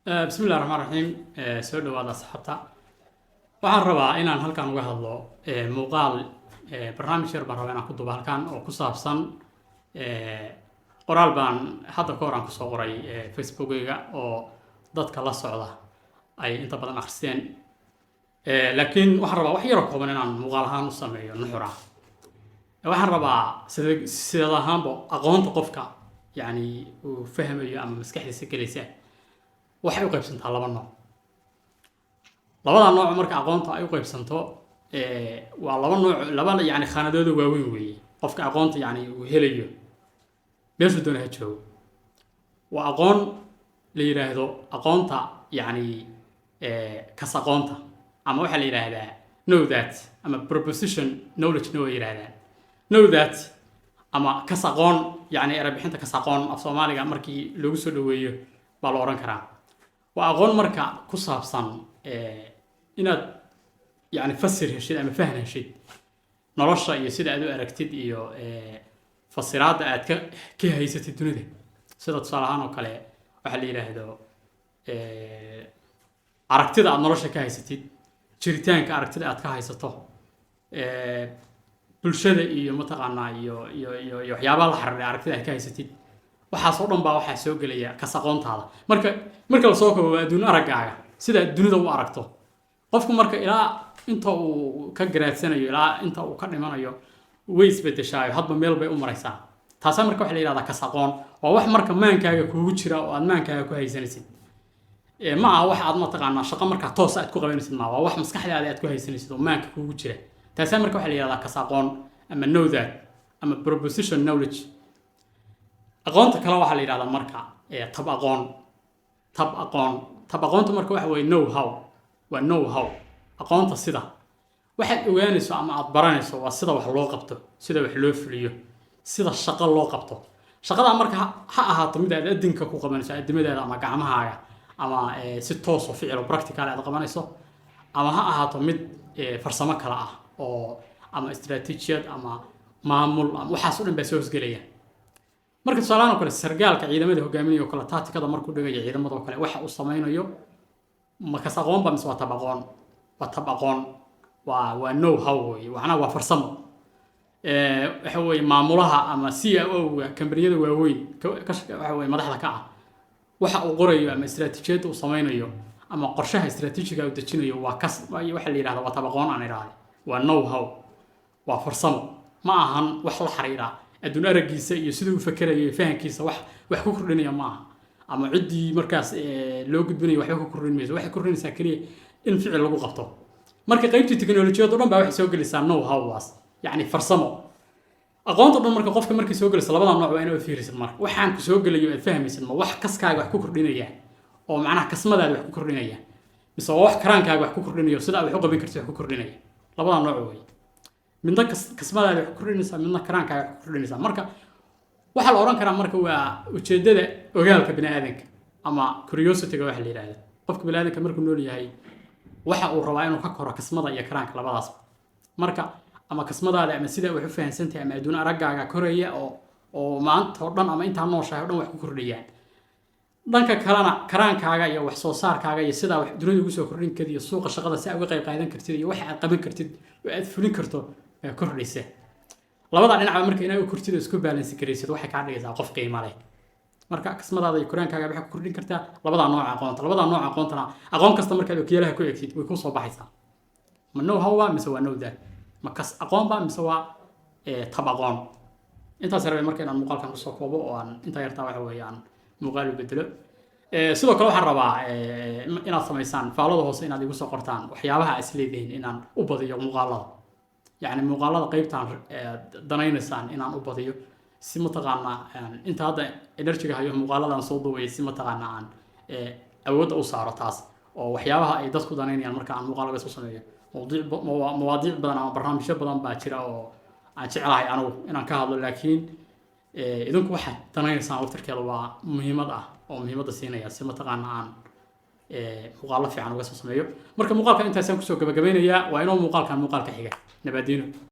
بسم الله الرحمن الرحيم سoo dhawaada asxaabta waxaan rabaa inaan halkan uga hadlo muuqaal barnaamij yar baan rabaa inaan ku duubo halkan oo ku saabsan qoraal baan hadda ka hor aan kusoo qoray facebookayga oo dadka la socda ay inta badan akhristeen laakiin waxaan rabaa wax yar oo kooban inaan muuqaal ahaan u sameeyo nuxur ah waxaan rabaa sida ahaanba aqoonta qofka yani uu fahmayo ama maskaxdiisa gelaysa waxay u qaybsantaa laba nooc labada nooc marka aqoonta ay u qaybsanto waa laba yani khaanadooda waaweyn weeye qofka aqoonta yani uu helayo meeshuu doona ha joogo waa aqoon la yiraahdo aqoonta yani kas aqoonta ama waxaa la yiraahdaa know that ama proposition knowledge no way yiraahdaan know that ama kas aqoon yani erebixinta kas aqoon af Soomaaliga markii lagu soo dhaweeyo baa la oran karaa waa aqoon marka ku saabsan inaad yani fasir heshid ama faham heshid nolosha iyo sida aad u aragtid iyo fasiraada aad ka haysatid dunida sida tusaale ahaan oo kale waxa la yiraahdo aragtida aad nolosha ka haysatid jiritaanka aragtida aad ka haysato bulshada iyo mataqaanaa iyo waxyaabaha la xiriira aragtida aad ka haysatid waxaas oo dhan baa waxa soo galaya kas aqoontaada marka la soo koobo adduun araggaaga sida dunida u aragto qofku marka ilaa inta uu ka garaadsanayo ilaa inta uu ka dhimanayo way isbedeshaayo hadba meel bay u maraysaa taasoo marka waxa la yiraahdaa kas aqoon waa wax marka maankaaga kuugu jira oo aad maankaaga ku haysanaysid ma aha wax aad mataqaanaa shaqo marka toos aad ku qabanaysid ma waa wax maskaxdaada aad ku haysanaysid oo maanka kuugu jira taasoo marka waxa la yiraahdaa kas aqoon ama know that ama proposition knowledge aqoonta kale waxa la yiraahdaa marka tab aqoonta marka waxa weeye know how waa know how aqoonta sida waxaad ogaanayso ama aad baranayso waa sida wax loo qabto sida wax loo fuliyo sida shaqo loo qabto shaqada marka ha ahaato mid aad adinka ku qabanayso adimadaada ama gacmahaaga ama si toos oo ficil practical aad qabanayso ama ha ahaato mid farsamo kale ah oo ama istiraatiijiyad ama maamul ama waxaas oo dhan baa soo hosgelaya marka tusaalahan oo kale sargaalka ciidamada hogaaminaya oo kale tacticada markuu dhigayo ciidamada oo kale waxa uu samaynayo ma kas aqoon ba mise waa tab aqoon waa know how way waxna waa farsamo waxa weeye maamulaha ama COO-ga kambaniyada waaweyn waxa weeye madaxda ka ah waxa uu qorayo ama istiraatiijiyada uu samaynayo ama qorshaha istiraatiijiga uu dejinayo waa kas waxa la yiraahdo waa tab aqoon aan iraahdo waa know how waa farsamo ma ahan wax la xiriira adduun aragiisa iyo sidoo uu fakarayo fahankiisa wax ku kordhinaya ma aha ama cidii markaas loo gudbinayo waxba ku kordhinayso waxa kordhinaysa kaliya in ficil lagu qabto marka qaybtii tiknoolajiyada oo dhan baa wax soo gelaysaa know how was yani farsamo aqoonta dhan marka qofka markii soo gelaysa labada nooc waa inuu fiirisid marka waxaan ku soo gelayo aad fahmaysid ma wax kaskaaga wax ku kordhinaya oo macnaha kasmadaada wax ku kordhinaya mise wax karaankaaga wax ku kordhinayo sida wax u qaban kartid wax ku kordhinaya labada nooc way midna kasmadaada wax ku kordhinaysa midna karaankaaga wax ku kordhinaysa marka waxa la oran karaa marka waa ujeedada ogaalka bini'aadanka ama curiosity-ga waxa la yiraahdo qofka bini'aadanka markuu nool yahay waxa uu rabaa inuu ka koro kasmada iyo karaanka labadaas marka ama kasmadaada ama sida wax u fahansantahay ama adduun araggaaga koraya oo maanta oo dhan ama inta nooshahay oo dhan wax ku kordhiyaan dhanka kalena karaankaaga iyo wax soo saarkaaga iyo sida wax dunida ugu soo kordhin kartid iyo suuqa shaqada si aad uga qayb qaadan kartid iyo waxa aad qaban kartid oo aad fulin karto kordhaysa labada dhinac marka inaad u kortid isku balance gareysid waxay ka dhigaysaa qof qiimo leh marka kasmadaada iyo karaankaaga waxa ku kordhin kartaa labada nooc aqoontana aqoon kasta marka aad okiyaalaha ku eegtid way ku soo baxaysaa ma know how mise waa know that ma kas aqoon ba mise waa tab aqoon intaas rabay marka inaan muuqaalkan kusoo koobo oo aan inta yartaa waxa weeyaan muuqaal u bedelo sidoo kale waxaan rabaa inaad samaysaan faalada hoose inaad igu soo qortaan waxyaabaha is leedahay inaan u badiyo muuqaalada يعني muuqaalada qaybtaan danaynaysaan inaan u badiyo si mataqaanaa inta hadda energy-ga hayo muuqaaladan soo duubay si mataqaanaa aan awood u saaro taas oo waxyaabaha ay dadku danaynayaan marka aan muuqaal laga soo sameeyo mawaadiic badan ama barnaamijyo badan baa jira oo aan jecelahay anigu inaan ka hadlo laakiin idinku waxaad danaynaysaan waqtigeeda waa muhiimad ah oo muhiimadda siinaya si mataqaanaa aan muuqaalo fiican uga soo sameeyo marka muuqaalkan intaasaan kusoo gabagabeynayaa waa inuu muuqaalka xiga nabadino